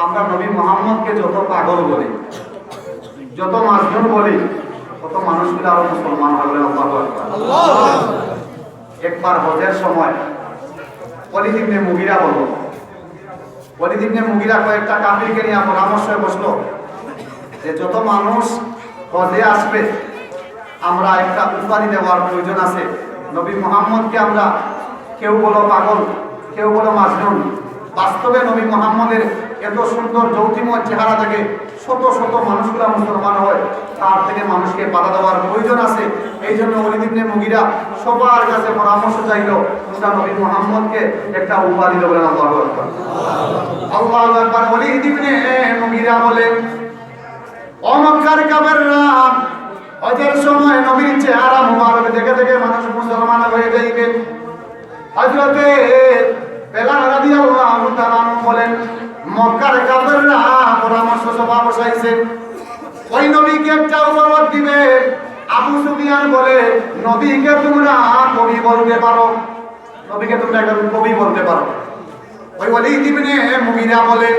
আমরা নবী মুহাম্মদকে যত পাগল বলি, যত মাজনুন বলি, তত মানুষগুলো আরো মুসলমান হবে। আল্লাহ একবার হজের সময় ওয়ালিদ ইবনে মুগিরা বলল, ওয়ালিদ ইবনে মুগিরা কয়েকটা কাফিরকে নিয়ে পরামর্শে বসলো যে যত মানুষ হজে আসবে আমরা একটা উপাধি দেওয়ার প্রয়োজন আছে। নবী মুহাম্মদকে আমরা কেউ বলো পাগল, কেউ বলো মাজনুন, বাস্তবে নবী মুহাম্মদের এত সুন্দর জ্যোতিময় চেহারা থেকে শত শত মানুষগুলা মুসলমান হয়, তার থেকে মানুষকে বাধা দেওয়ার প্রয়োজন আছে। এই জন্য ওয়ালিদ ইবনে মুগিরা সবার কাছে পরামর্শ চাইলো, তোমরা নবী মুহাম্মদকে একটা উপাধি দেবেন। আল্লাহু আকবার, আল্লাহু আকবার। ওয়ালিদ ইবনে মুগিরা বলেন, ও মক্কার কাফেররা, হজের সময় নবীর চেহারা মুবারক দেখে দেখে মানুষ মুসলমান হয়ে যাইবে। হযরতে বেলাল রাদিয়াল্লাহু তাআলা বলেন, মক্কার কাফেররা পরামর্শ সভা বসাইছে, ওই নবীকে একটা উপহার দিবে। আবু সুফিয়ান বলে, নবীকে তোমরা কবি বলতে পারো, নবীকে তোমরা একটা কবি বলতে পারো। ওই ওয়ালিদ ইবনে মুগিরা বলেন,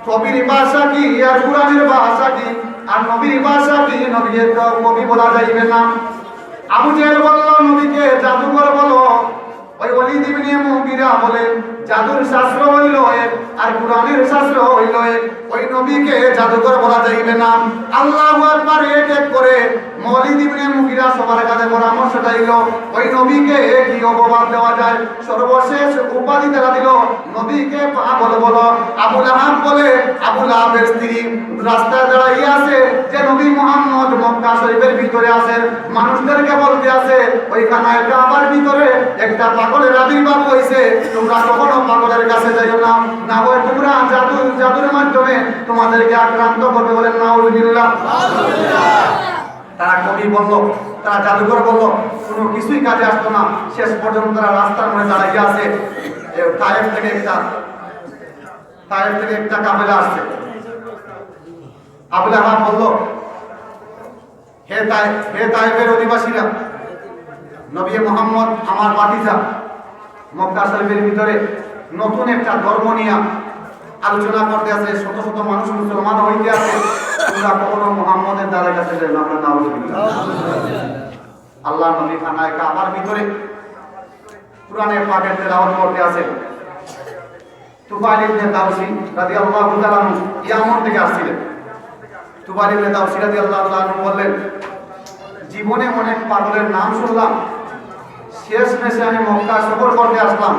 কবির ভাষা কি আর কুরআনের ভাষা কি, আর নবীর ভাষা কি, নবীকে তো কবি বলা যাইবে না। আবু জেহেল বলল, নবীকে জাদুকর বলো। ওই ওয়ালিদ ইবনে মুগিরা বলেন, জাদুর শাস্ত্র হইল এক আর কুরআনের শাস্ত্র হইল এক, ওই নবীকে জাদুকর বলা যাইবে না। আল্লাহু আকবার। এক এক করে ওয়ালিদ ইবনে মুগিরা সবার কাছে পরামর্শ চাইল, ওই নবীকে কি অপবাদ দেওয়া যায়। সর্বশেষ উপাধি তারা দিল, নবীকে পাগল বলো। আবু লাহাব বলে, আবু লাহাবের স্ত্রী রাস্তায় দাঁড়াইয়া আছে যে নবী মুহাম্মদ মক্কা শরীফের ভিতরে আছেন, মানুষদেরকে বলতে আছে ওইখানে কাবার ভিতরে একটা পাগলের আবির্ভাব হয়েছে, তোমরা কখনো পাগলের কাছে যাইও না, না হয় তোমরা জাদুর মাধ্যমে তোমাদেরকে আক্রান্ত করবে। বলেন নাউজুবিল্লাহ। তারা কবি বলল, তারা জাদুকর বলল, কোনো কিছুই কাজে আসতো না। শেষ পর্যন্ত তারা রাস্তার মধ্যে দাঁড়াইয়া আছে। তায়েফ থেকে একটা কাফেলা আসছে। আবু লাহাব বলল, হে তায়েফের অধিবাসীরা, নবী মুহাম্মদ আমার ভাতিজা মক্কা শরীফের ভিতরে নতুন একটা ধর্ম নিয়ে আলোচনা করতে আছে, শত শত মানুষ মুসলমান হইতে আছে, তোমরা কখনো মুহাম্মদের দ্বারের কাছে যাবে না। আমরা নাউজুবিল্লাহ। আল্লাহ নবী খানায় কাবার ভিতরে কুরআনের পাকের তেলাওয়াত করতে আছে। তুফাইল ইবনে দাউসী রাদিয়াল্লাহু তাআলা ইয়ামন থেকে আসছিলেন। তুফাইল ইবনে দাউসী রাদিয়াল্লাহু তাআলা বললেন, জীবনে অনেক পাগলের নাম শুনলাম, শেষ মেশে আমি মক্কা সফর করতে আসলাম,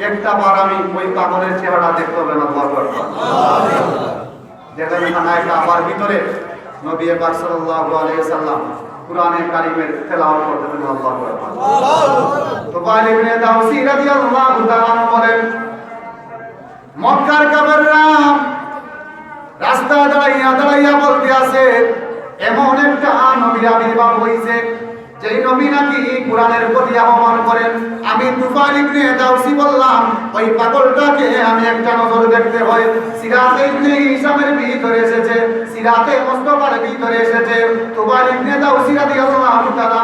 একটা বার আমি ওই পাগলের চেহারা দেখতে হবে না। দেখলেন খানায় কাবার ভিতরে নবী পাক সাল্লাল্লাহু আলাইহি সাল্লাম কুরআনে কারীমের তেলাওয়াত করতেছেন। আল্লাহু আকবার। তুফাইল ইবনে দাউসী রাদিয়াল্লাহু তাআলা বলেন, মক্কার কাফেররা রাস্তায় দাঁড়াইয়া বলতে আছে, এমন একটা নবীর আবির্ভাব হইছে যেই নবী নাকি কুরআনের প্রতি আহ্বান করেন। আমি তুফাইল ইবনে দাউসী বললাম, ওই পাগলটাকে আমি একটা নজর দেখতে হয়। সিরাতে ইবনে হিশামের ভিতরে এসেছে, সিরাতে মুস্তাফার ভিতরে এসেছে। তুফাইল ইবনে দাউসী রাদিয়াল্লাহু তাআলা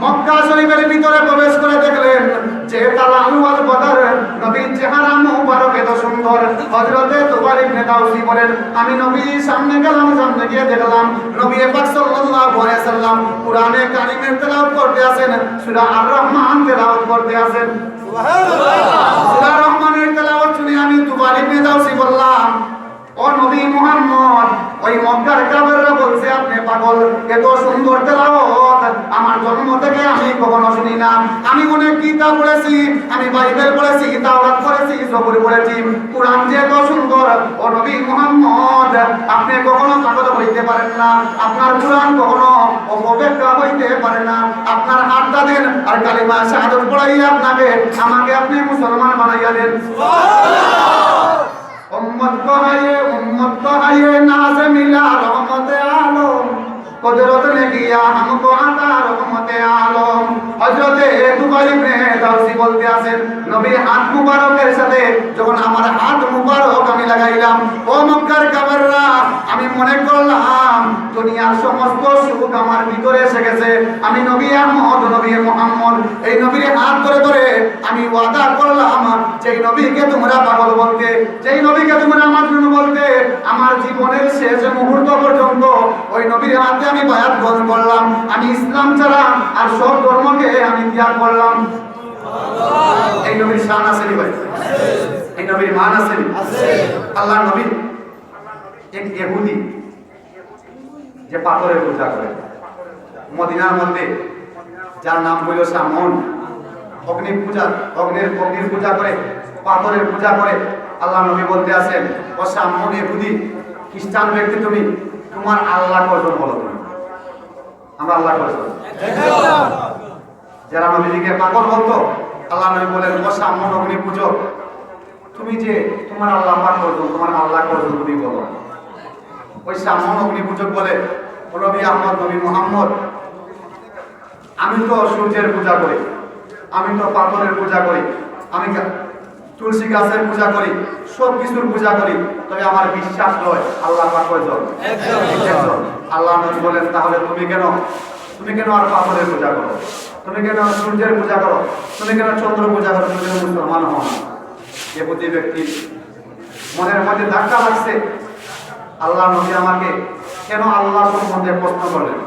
মক্কা শরীফের ভিতরে প্রবেশ করে দেখলেন যে তালালু আল বদর, নবীর চেহারা মুবারক এত সুন্দর। হযরতে তুফাইল ইবনে দাউসী বলেন, আমি নবীর সামনে গেলাম, সামনে গিয়ে দেখলাম নবী পাক সাল্লাল্লাহু আলাইহি সাল্লাম কুরআনে কারীমের তেলাওয়াত করতে আছেন, সূরা আর রহমান তেলাওয়াত করতে আছেন। সুবহানাল্লাহ। সূরা রহমানের তেলাওয়াত শুনে আমি তুফাইল ইবনে দাউসী বললাম, ও নবী মুহাম্মদ, ওই মক্কার কাফেররা বলছে আপনি পাগল, এত সুন্দর তেলাওয়াত আমার জন্ম থেকে আমি কখনো শুনি না। আমি অনেক কিতাব পড়েছি, আমি বাইবেল পড়েছি, তাওরাত পড়েছি, জবুর পড়েছি, কুরআন যে এত সুন্দর, ও নবী মুহাম্মদ আপনি কখনো পাগল হইতে পারেন না, আপনার কুরআন কখনো অপব্যাখ্যা হইতে পারে না। আপনার হাতটা দেন আর কালিমা শাহাদাত পড়াইয়া আমাকে আপনি মুসলমান বানাইয়া দেন। সুবহানাল্লাহ। উম্মত को है ये नाज़ मिला रहमत आलम, कुदरत ने किया हमको अता रहमत आलम। हजरत तुफाइल इब्ने दाउসী বলতে আছেন, নবীর হাত মুবারকের সাথে যখন আমার হাত মুবারক আমি লাগাইলাম, ও মক্কার কাফেররা আমি মনে করলাম দুনিয়ার সমস্ত সুখ আমার ভিতরে এসে গেছে। আমি নবী আহমদ, নবী মুহাম্মদ, এই নবীর হাত ধরে ধরে আমি ওয়াদা করলাম, যেই নবীকে তোমরা পাগল বলতে, যেই নবীকে তোমরা মাজনুন বলতে, নবীর হাতে আমি বায়াত গ্রহণ করলাম, আমি ইসলাম ছাড়া আর সব ধর্মকে আমি ত্যাগ করলাম। এই নবীর শান আছে নি ভাই? এই নবীর মান আছে নি? আল্লাহ নবী এক ইহুদি যে পাথরের পূজা করে, মদিনার মধ্যে যার নাম হইল শামউন, অগ্নির পূজা করে, পাথরের পূজা করে। আল্লাহ নবী বলতে আছেন, ও শামউন ইহুদি খ্রিস্টান ব্যক্তি, তুমি তোমার আল্লাহ কয়জন বলো? তুমি আমরা আল্লাহ কয়জন? যারা নবীজিকে পাগল বলতো, আল্লাহ নবী বলেন, ও শামউন অগ্নি পূজক, তুমি যে তোমার আল্লাহ পাক কয়জন, তোমার আল্লাহ কয়জন তুমি বলো। ওই শামউন অগ্নি পূজক বলে, ও নবী আহমদ, নবী মুহাম্মদ, আমি তো সূর্যের পূজা করি, আমি তো পাথরের পূজা করি, আমি তুলসী গাছের পূজা করি, সব কিছুর পূজা করি, তবে আমার বিশ্বাস নয় আল্লাহ পাক কয়জন? একজন। আল্লাহ নবী বলেন, তাহলে তুমি কেন আর পাথরের পূজা করো? তুমি কেন সূর্যের পূজা করো? তুমি কেন চন্দ্র পূজা করো? তুমি কেন মুসলমান হও না? এ প্রতি ব্যক্তি মনের মধ্যে ধাক্কা লাগছে, আল্লাহ নবী আমাকে কেন আল্লাহ সম্বন্ধে প্রশ্ন করলেন?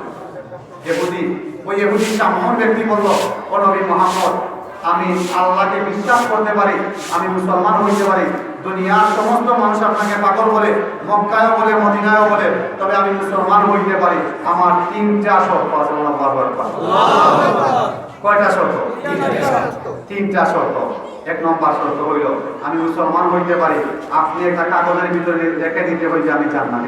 ওই ইহুদি শামউন ব্যক্তি বলল, ও নবী মুহাম্মদ, আমি আল্লাহকে বিশ্বাস করতে পারি, আমি মুসলমান হইতে পারি, দুনিয়ার সমস্ত মানুষ আপনাকে পাগল বলে, মক্কায়ও বলে, মদিনায়ও বলে, তবে আমি মুসলমান হইতে পারি। আমার তিনটা শর্ত আছে। কয়টা শর্ত? তিনটা শর্ত। এক নম্বর শর্ত হইল, আমি মুসলমান হইতে পারি, আপনি একটা কাগজের ভিতরে লিখে দিতে হইবে আমি জান্নাত।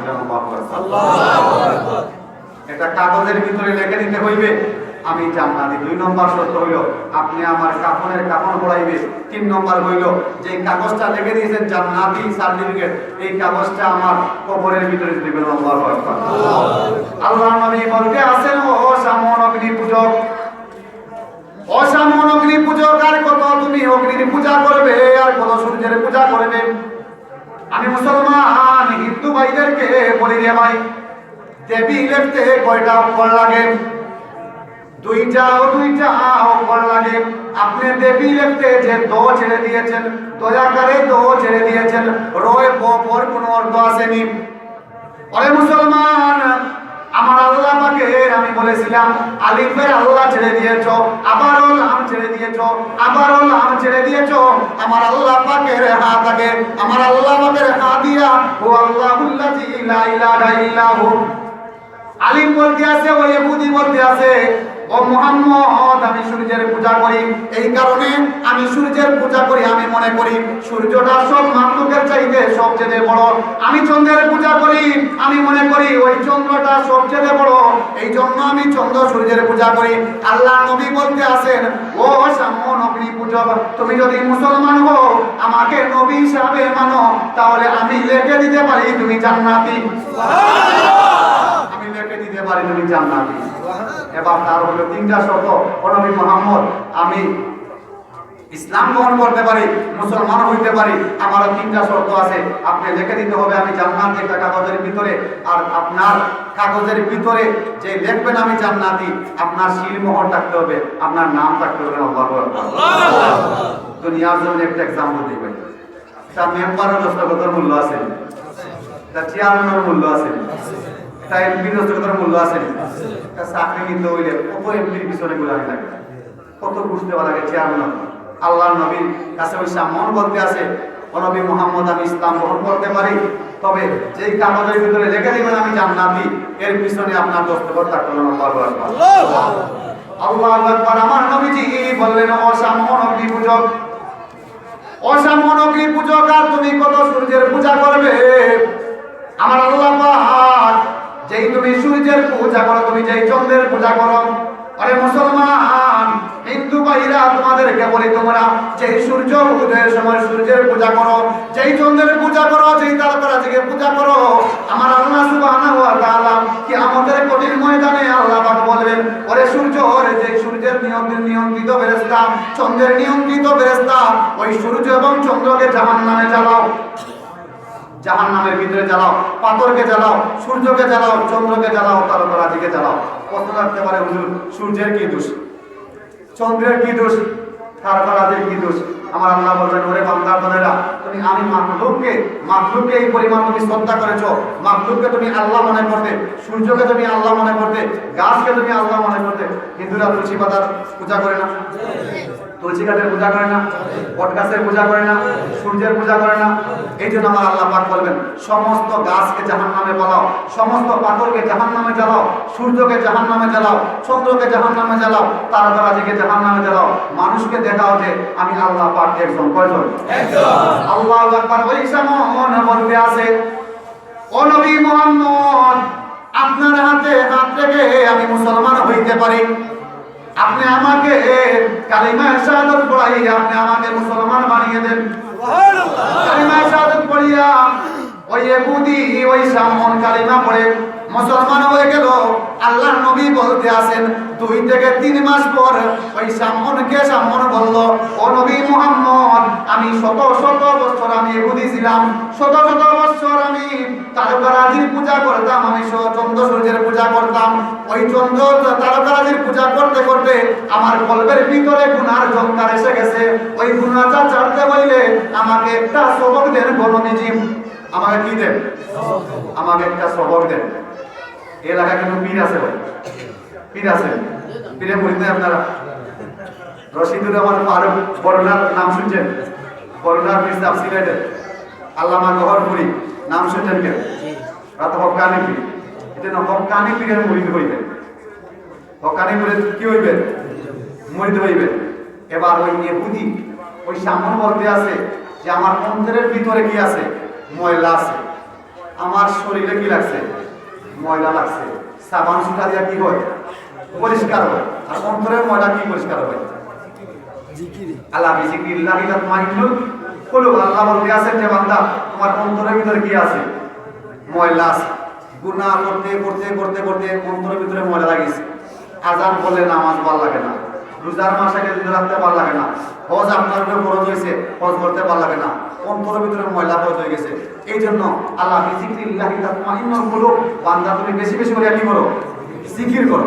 এটা কাগজের ভিতরে লিখে দিতে হইবে আমি জান্নাতি। 2 নম্বর শর্ত হইল, আপনি আমার কাফন পড়াইবে। 3 নম্বর হইল, যে কাগজটা লিখে দিয়েছেন জান্নাতি সার্টিফিকেট, এই কাগজটা আমার কবরের ভিতরে দিবেন। আল্লাহু আকবার। আল্লাহর নবী বলতে আছেন, ও শামউন অগ্নি পূজক, ও শামউন অগ্নি পূজক, আর কত তুমি অগ্নির পূজা করবে, আর কত সূর্যের পূজা করবে? আমি মুসলমান হিন্দু ভাইদেরকে বলি রে ভাই, দেবী লিখতে কয়টা অক্ষর লাগে? দুইটা অক্ষর লাগে। আপনি দেবী লিখতে যে দ ছেড়ে দিয়েছেন, দয়াকারে দ ছেড়ে দিয়েছেন, রয় পর কোন অর্থ আসেনি। ওরে মুসলমান, আমার আল্লাহ পাকের আমি বলেছিলাম আলিফের আল্লাহ ছেড়ে দিয়েছো, আবারও লাম ছেড়ে দিয়েছো, আবারও লাম ছেড়ে দিয়েছো। আমার আল্লাহ পাকের হাত আগে, আমার আল্লাহ পাকের হাত দিয়া ও আল্লাহুল্লাযী লা ইলাহা ইল্লাহু। আলিম বলতে আছে, ও ইহুদি বলতে আছে, ও মুহাম্মদ, আমি সূর্যের পূজা করি, এই কারণে আমি সূর্যের পূজা করি। আমি মনে করি সূর্যটা সব মাখলুকের চাইতে সবচেয়ে বড়। আমি চন্দ্রের পূজা করি, আমি মনে করি ওই চন্দ্রটা সবচেয়ে বড়, এই জন্য আমি চন্দ্র সূর্যের পূজা করি। আল্লাহ নবী বলতে আছেন, ও শামউন অগ্নি পূজক, তুমি যদি মুসলমান হও, আমাকে নবী হিসাবে মানো, তাহলে আমি লিখে দিতে পারি তুমি জান্নাতি। আমি লিখে দিতে পারি তুমি জান্নাতি। এবার তার হলো 3টা শর্ত, ও নবী মুহাম্মদ, আমি ইসলাম গ্রহণ করতে পারি, মুসলমান হইতে পারি, আমারও 3টা শর্ত আছে। আপনি লিখে দিতে হবে আমি জান্নাতি একটা কাগজের ভিতরে, আর আপনার কাগজের ভিতরে যে লিখবেন আমি জান্নাতি, আপনার শিলমোহর থাকতে হবে, আপনার নাম থাকতে হবে। আল্লাহু আকবার। দুনিয়ার জন্য একটা एग्जांपल দিবেন, তার মেম্বারের দস্তখতের মূল্য আছে, তার চেয়ারম্যানের মূল্য আছে, তাই এমপির দস্তখতের মূল্য আছে। তার চাকরি নিতে হইলে কত এমপির পিছনে ঘোরানো লাগে, কত ঘুষ দেওয়া লাগে চেয়ারম্যান। আল্লাহর নবীর কাছে ওই শামউন বলতে আছে, ও নবী মুহাম্মদ, আমি ইসলাম গ্রহণ করতে পারি, তবে যেই কাগজের ভিতরে লিখে দিবেন আমি জান্নাতি, এর পিছনে আপনার দস্তখত থাকতে হবে। আল্লাহু আকবার। আমার নবীজি বললেন, ও শামউন অগ্নি পূজক, ও শামউন অগ্নি পূজক, আর তুমি কত সূর্যের পূজা করবে? আমার আল্লাহ পাক যেই তুমি সূর্যের পূজা করো, তুমি যেই চন্দ্রের পূজা করো, আরে মুসলমান হিন্দু ভাইরা তোমাদেরকে বলি, তোমরা যেই সূর্য উদয়ের সময় সূর্যের পূজা করো, যেই চন্দ্রের পূজা করো, যেই তারকারাজিকে পূজা করো, আমার আল্লাহ সুবহানাহু ওয়া তাআলা কিয়ামতের কঠিন ময়দানে আল্লাহ পাক বলবেন, ওরে সূর্য, ওরে যেই সূর্যের নিয়ন্ত্রিত ফেরেশতা, চন্দ্রের নিয়ন্ত্রিত ফেরেশতা, ওই সূর্য এবং চন্দ্রকে জাহান্নামে জ্বালাও, জাহান্নামের ভিতরে জ্বালাও, পাথরকে জ্বালাও, সূর্যকে জ্বালাও, চন্দ্রকে জ্বালাও, তারকারাজিকে জ্বালাও। কত লাগতে পারে হুজুর, সূর্যের কি দোষ, চন্দ্রের কি দোষ, তারকারাজির কি দোষ? আমার আল্লাহ বলবেন ওরে বান্দার বান্দারা তুমি আমি মাখলুককে এই পরিমাণ তুমি শ্রদ্ধা করেছো, মাখলুককে তুমি আল্লাহ মনে করতে, সূর্যকে তুমি আল্লাহ মনে করতে, গাছকে তুমি আল্লাহ মনে করতে। হিন্দুরা তুলসী পাতার পূজা করে না, তুলসী গাছের পূজা করে না, বট গাছের পূজা করে না, সূর্যের পূজা করে না। এই জন্য আমার আল্লাহ পাক বলবেন সমস্ত গাছকে জাহান্নামে পালাও, সমস্ত পাথরকে জাহান্নামে জ্বালাও, সূর্যকে জাহান্নামে জ্বালাও, চন্দ্রকে জাহান্নামে জ্বালাও, তারাতারাজিকে জাহান্নামে জ্বালাও। মানুষকে দেখাও যে আমি আল্লাহ পাক একজন। কয়জন? একজন। আল্লাহু আকবার। ওই সমন বলতে আছে ও নবী মুহাম্মদ আপনার হাতে হাত রেখে আমি মুসলমান হইতে পারি, আপনি আমাকে কালিমা শাহাদাত পড়াই আপনি আমাকে মুসলমান বানিয়ে দেন। সুবহানাল্লাহ। কালিমা শাহাদাত পড়িয়া ওই ইহুদি ওই সামন কালিমা পড়ে মুসলমান হয়ে গেল। আল্লাহর নবী বলতে আছেন 2 থেকে 3 মাস পর ওই সামন বলল ও নবী মুহাম্মদ আমি শত বছর আমি ইহুদি ছিলাম, শত বছর আমি তারকারাজির পূজা করতাম, আমি চন্দ্র সূর্যের পূজা করতাম। ওই চন্দ্র তারকারাজির পূজা করতে করতে আমার কলবের ভিতরে গুনার ঝংকার এসে গেছে। ওই গুনাহটা ছাড়তে হইলে আমাকে একটা সবক দেন গো নবীজি। আমাকে কি দেন? আমাকে একটা সবক দেন। এলাকা কিন্তু পীর আছে ভাই, পীর আছে, পীরে বলতে আপনারা রশিদুর রহমান ফারুক বরুণার নাম শুনছেন? বরুণার পীর সাহেব সিলেটের আল্লামা গহরপুরি নাম শুনছেন কেন? রাত হকানি পীর, এটা না হকানি পীরের মুরিদ হইবেন। হকানি পীরের কি হইবেন? মুরিদ হইবেন। এবার ওই ইহুদি ওই সামন বলতে আছে যে আমার অন্তরের ভিতরে কি আছে? ময়লা আছে। আমার শরীরে কি লাগছে? ময়লা লাগছে। সাবান সুতা দিয়া কি হয়? পরিষ্কার হয়। আর অন্তরের ময়লা কি পরিষ্কার হয়? জিকির। আল্লাহ বিজিকিল্লাহি তাতমাইন্নুল কুলুব। আল্লাহ বলতে আছেন যে বান্দা তোমার অন্তরের ভিতরে কি আছে? ময়লা আছে। গুনাহ করতে করতে করতে করতে অন্তরের ভিতরে ময়লা লাগিয়েছে। আজান বলে নামাজ ভালো লাগে না, রোজার মাসে রোজা রাখতে ভালো লাগে না, হজ আপনার উপরে ফরজ হয়েছে হজ করতে ভালো লাগে না, অন্তরের ভিতরে ময়লা হয়ে গেছে। এই জন্য আল্লাহ বিজিকিল্লাহি তাতমাইন্নুল কুলুব, বান্দা তুমি বেশি বেশি করে কি করো? জিকির করো।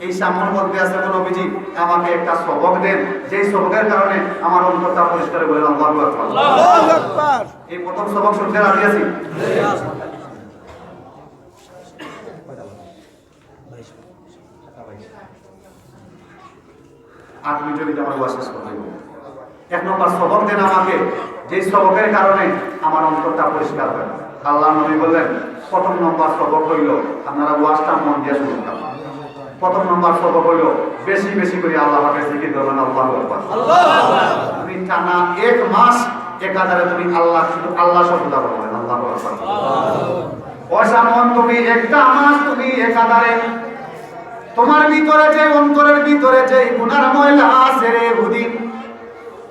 এই সামনে বলতে আছে নবীজি আমাকে একটা সবক দেন, যেই সবকের কারণে আমার অন্তরটা পরিষ্কার করে। আল্লাহু আকবার। আল্লাহু আকবার। এই প্রথম সবক শুনতে রাজি আছি? আট মিনিটের আমার ওয়াজ শেষ করতে হবে। 1 নম্বর সবক দেন আমাকে, যেই সবকের কারণে আমার অন্তরটা পরিষ্কার হয়। আল্লাহ নবী বললেন প্রথম নম্বর সবক হইল, আপনারা ওয়াজটা মন দিয়ে শুনুন। প্রথম নম্বর সবক হইল বেশি বেশি করে আল্লাহ পাকের জিকির করবেন। আল্লাহু আকবার। তুমি টানা 1 মাস একাধারে তুমি আল্লাহ শুধু আল্লাহ শব্দটা বলবেন। আল্লাহু আকবার। অসামন তুমি একটা মাস তুমি একাধারে তোমার ভিতরে যে অন্তরের ভিতরে যে গুনার ময়লা আছে রে হুদি,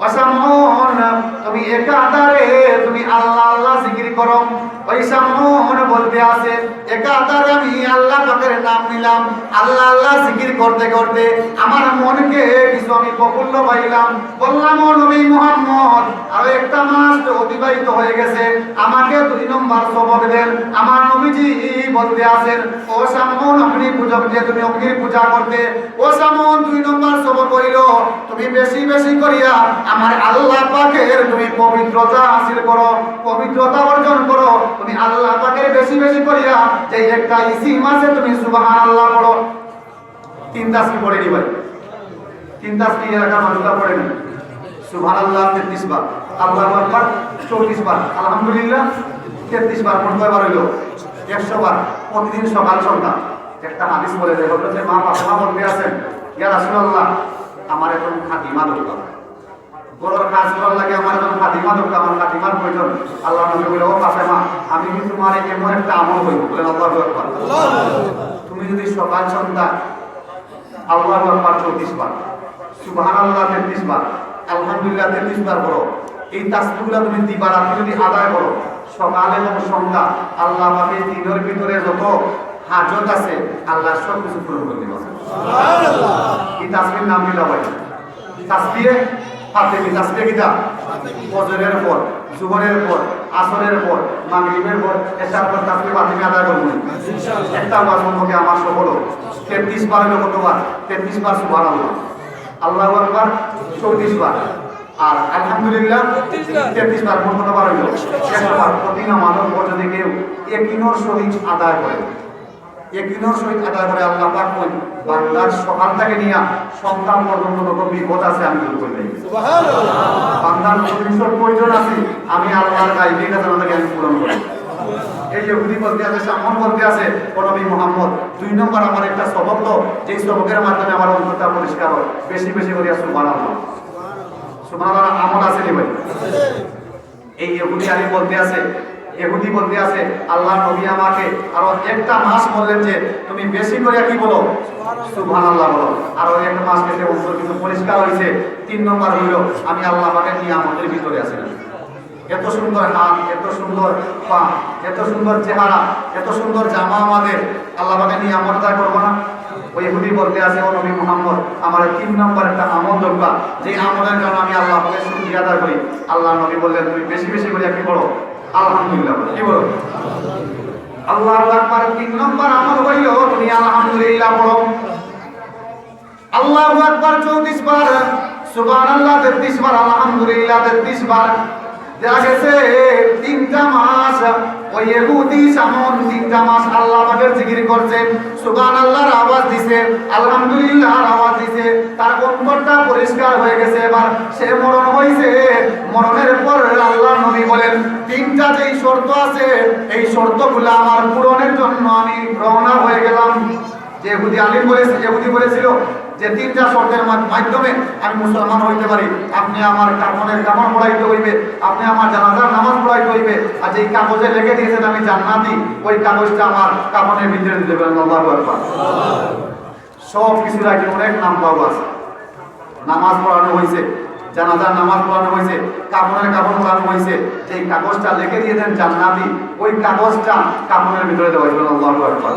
অসামন তুমি একাধারে তুমি আল্লাহ আল্লাহ জিকির করো। ওই সামন বলতে আছে একাধারে আমি আল্লাহ পাকের নাম নিলাম, আল্লাহ আল্লাহ জিকির করতে করতে আমার মনকে কিছু আমি প্রফুল্ল পাইলাম। বললাম ও নবী মুহাম্মদ আরো একটা মাস অতিবাহিত হয়ে গেছে, আমাকে 2 নম্বর সবক দেন। আমার নবীজি বলতে আছেন ও সামন আপনি পূজক যে তুমি অগ্নির পূজা করতে, ও সামন 2 নম্বর সবক হইল তুমি বেশি বেশি করিয়া আমার আল্লাহ পাকের তুমি পবিত্রতা হাসিল করো, পবিত্রতা অর্জন করো। তুমি আল্লাহ পাকের বেশি বেশি করিয়া যে একটা ইসিম আছে তুমি সুবহানাল্লাহ পড়ো। 3 তাসবিহ পড়ে নি ভাই, 3 তাসবিহ এলাকার মানুষরা পড়ে নি। সুবহানাল্লাহ 33 বার, আল্লাহু আকবার 34 বার, আলহামদুলিল্লাহ 33 বার, মোট কয়বার হইল? 100 বার প্রতিদিন সকাল সন্ধ্যা। একটা হাদিস বলে দেয় হযরত মা ফাতেমা বলতে আছেন ইয়া রাসূলুল্লাহ আমার এখন খাদিমা দরকার, বড়র কাজ করার লাগে আমার এখন খাদিমা দরকার, আমার খাদিমার প্রয়োজন। আল্লাহ নবী বলে ও ফাতেমা আমি কিন্তু তোমার এমন একটা আমল হইব। বলেন আল্লাহু আকবার। তুমি যদি সকাল সন্ধ্যা আল্লাহু আকবার 34 বার, সুবহানাল্লাহ 33 বার, আলহামদুলিল্লাহ 33 বার পড়ো, এই তাসবিহগুলো তুমি দিবারাত্রি যদি আদায় করো সকাল এবং সন্ধ্যা, আল্লাহ পাকের দিনের ভিতরে যত হাজত আছে আল্লাহ সব কিছু পূরণ করে দিবেন। সুবহানাল্লাহ। এই তাসবিহর নাম কি ভাই? তাসবিহ ফাতেমি। তাসবিহ কিটা? ফজরের পর, জোহরের পর, আসরের পর, মাগরিবের পর, এশার পর তাসবিহ ফাতেমি আদায় করব ইনশাআল্লাহ। একটা ওয়াজ সম্পর্কে আমার সফল 33 বার হলো কতবার? 33 বার সুবহানাল্লাহ, আল্লাহু আকবার 34 বার, আর আলহামদুলিল্লাহ 33 বার মোট কতবার হইল? 100 বার। প্রতি নামাজের পর যদি কেউ ইয়াকিনের সহিত আদায় করে, ইয়াকিনের সহিত আদায় করে, আল্লাহ পাক কই বান্দার সকাল থেকে নিয়ে সন্তান পর্যন্ত যত বিপদ আছে আমি দূর করে দেই। সুবহানাল্লাহ। বান্দার ভবিষ্যৎ প্রয়োজন আছে আমি আল্লাহর গায়বী খাজানাটাকে আমি পূরণ করি। এই ইহুদি বলতে আছে, সামন বলতে আছে ও নবী মুহাম্মদ 2 নম্বর আমার একটা সবক, তো যেই সবকের মাধ্যমে আমার অন্তরটা পরিষ্কার হয়, বেশি বেশি করে সুবহানাল্লাহ। সুবহানাল্লাহ আমল আছে নি ভাই? এই ইহুদি আলী বলতে আছে, ইহুদি বলতে আছে আল্লাহ নবী আমাকে আরো একটা মাস বললেন যে তুমি বেশি করে কি বলো? সুবহানাল্লাহ বলো। আরো একটা মাস গেছে অন্তর কিন্তু পরিষ্কার হয়েছে। 3 নম্বর হইল আমি আল্লাহ পাকের নিয়ামতের ভিতরে আছি। এত সুন্দর হাত, এত সুন্দর পা, এত সুন্দর চেহারা, এত সুন্দর জামা আমাদের, আল্লাহ পাকের নিয়ামত আদায় করবো না? ওই ইহুদি বলতে আছে ও নবী মুহাম্মদ আমার 3 নম্বর একটা আমল দরকার, যে আমলের কারণে আমি আল্লাহ পাকের শুকরিয়া আদায় করি। আল্লাহ নবী বললেন তুমি বেশি বেশি করে কি করো? আলহামদুলিল্লাহ। কি বলো? আল্লাহু আকবার। 3 নম্বর আমল হইল তুমি আলহামদুলিল্লাহ বলো। আল্লাহু আকবার 34 বার, সুবহানাল্লাহ 33 বার, আলহামদুলিল্লাহ 33 বার। দেখা গেছে 3টা মাস ওই ইহুদি সামন 3টা মাস আল্লাহ পাকের জিকির করছে, সুবহানাল্লাহর আওয়াজ দিছে, আলহামদুলিল্লাহর আওয়াজ দিছে, তার অন্তরটা পরিষ্কার হয়ে গেছে। এবার সে মরণ হইছে। মরণের পর আল্লাহ নবী বলেন 3টা যেই শর্ত আছে এই শর্তগুলো আমার পূরণের জন্য আমি রওনা হয়ে গেলাম। যে ইহুদি আলিম বলেছে, ইহুদি বলেছিল যে 3টা শর্তের মাধ্যমে আমি মুসলমান হইতে পারি। আপনি আমার কাফনের কাফন পড়াইতে হইবে, আপনি আমার জানাজার নামাজ পড়াইতে হইবে, আর যেই কাগজে লিখে দিয়েছেন আমি জান্নাতি ওই কাগজটা আমার কাফনের ভিতরে দিতে পারেন। আল্লাহু আকবার। সব কিছু রাখেন, অনেক নাম পাওয়া আছে। নামাজ পড়ানো হয়েছে, জানাজার নামাজ পড়ানো হয়েছে, কাফনের কাফন পড়ানো হয়েছে, যেই কাগজটা লিখে দিয়েছেন জান্নাতি ওই কাগজটা কাফনের ভিতরে দেওয়া হয়েছিল। আল্লাহু আকবার।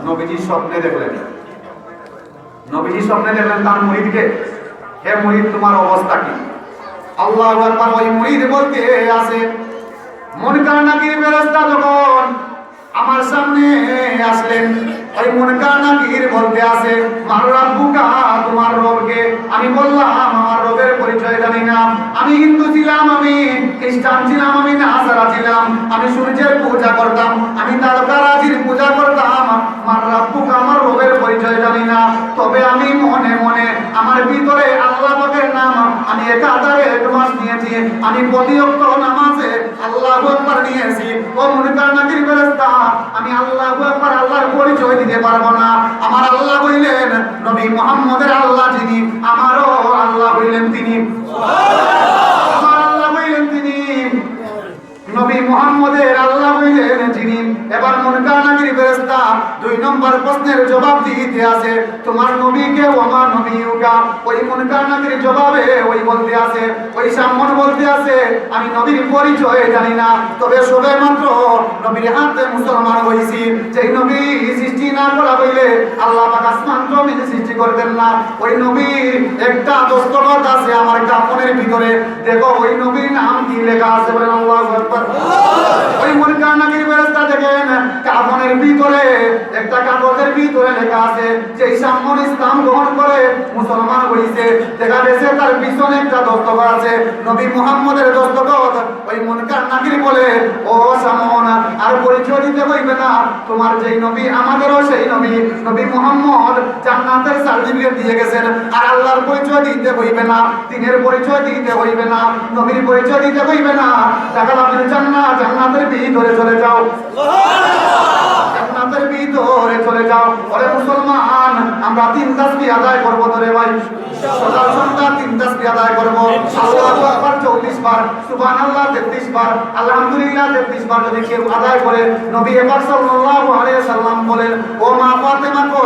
নবীজি স্বপ্নে দেখলেন, নবীজি স্বপ্নে দেখলেন তার মুরিদকে, হে মুরিদ তোমার অবস্থা কি? আল্লাহু আকবার। ওই মুরিদ বলতে আছে মুনকার নাকির ফেরেশতা যখন আমার সামনে আসলেন, ওই মুনকার নাকির বলতে আছে মান রাব্বুকা, তোমার রবকে। আমি বললাম আমার রবের পরিচয় জানি না, আমি হিন্দু ছিলাম, আমি খ্রিস্টান ছিলাম, আমি নাসারা ছিলাম, আমি সূর্যের পূজা করতাম, আমি তারকারাজির পূজা করতাম। মান রাব্বুকা, আমার রবের পরিচয় জানি না, তবে আমি মনে মনে আমার ভিতরে আল্লাহ পাকের নাম আমি একাধারে 1 মাস নিয়েছি, আমি প্রতি ওয়াক্ত নামাজে আল্লাহু আকবার নিয়েছি। ও মুনকার নাকির ফেরেশতা, আমি আল্লাহু আকবার আল্লাহর পরিচয় দিতে পারবো না। আমার আল্লাহ বললেন নবী মুহাম্মদের আল্লাহ যিনি, আমারও আল্লাহ বললেন তিনি। সুবহানাল্লাহ। আমার আল্লাহ বললেন তিনি, নবী মুহাম্মদের আল্লাহ বললেন যিনি। এবার মুনকার নাকির ফেরেশতা 2 নম্বর প্রশ্নের জবাব দিতে আছে তোমার নবীকে ও আমার নবীকা। ওই মুনকার নাকির জবাবে ওই বলতে আছে, ওই সামন বলতে আছে আমি নবীর পরিচয় জানি না, তবে সবে মাত্র নবীর হাতে মুসলমান হইছি। যেই নবী সৃষ্টি না করা হইলে আল্লাহ পাক আসমান জমিন সৃষ্টি করতেন না। ওই নবীর একটা দস্তখত আছে আমার কাফনের ভিতরে, দেখো ওই নবীর নাম কি লেখা আছে? বলেন আল্লাহু আকবার। ওই মুনকার নাকির ফেরেশতা দেখেন কাফনের ভিতরে একটা কাগজের ভিতরে লেখা আছে যে সামন ইসলাম গ্রহণ করে মুসলমান হইছে। দেখা গেছে তার পিছনে একটা দস্তখত আছে নবী মুহাম্মদের দস্তখত। ওই মুনকার নাকির বলে ও সামন আর পরিচয় দিতে হইবে না, তোমার যেই নবী আমাদেরও সেই নবী, নবী মুহাম্মদ জান্নাতের সার্টিফিকেট দিয়ে গেছেন, আর আল্লাহর পরিচয় দিতে হইবে না, দ্বীনের পরিচয় দিতে হইবে না, নবীর পরিচয় দিতে হইবে না। দেখা আপনি জান্নাত, জান্নাতের ভিতরে চলে যাও, জান্নাতের ভিতরে চলে যাও। ওরে মুসলমান, আমরা 3 তাসবিহ আদায় করব তো রে ভাই, সকাল সন্ধ্যা 3 তাসবিহ আদায় করব। আল্লাহু আকবার 34 বার, সুবহানাল্লাহ 33 বার, আলহামদুলিল্লাহ 33 বার যদি কেউ আদায় করে, নবী পাক সাল্লাল্লাহু আলাইহি সাল্লাম বলেন ও মা ফাতেমা কো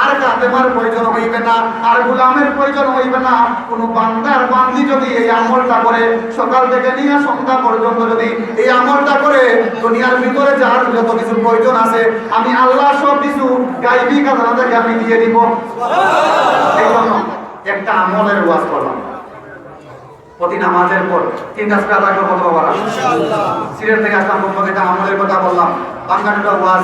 আর কাতেমার প্রয়োজন হইবে না, আর গোলামের প্রয়োজন হইবে না। কোন বান্দার বান্দি যদি এই আমলটা করে, সকাল থেকে নিয়ে সন্ধ্যা পর্যন্ত যদি এই আমলটা করে, দুনিয়ার ভিতরে যার যত কিছু প্রয়োজন আছে আমি আল্লাহ সব কিছু গায়বী খাজানা থেকে আমি দিয়ে দিব। সুবহানাল্লাহ। এই জন্য একটা আমলের ওয়াজ করলাম, প্রতি নামাজের পর 3 তাসবিহ আদায় করব তো বাবা ইনশাআল্লাহ। সিলেট থেকে আসলাম, তোমাকে একটা আমলের কথা বললাম, বাংলাটা ওয়াজ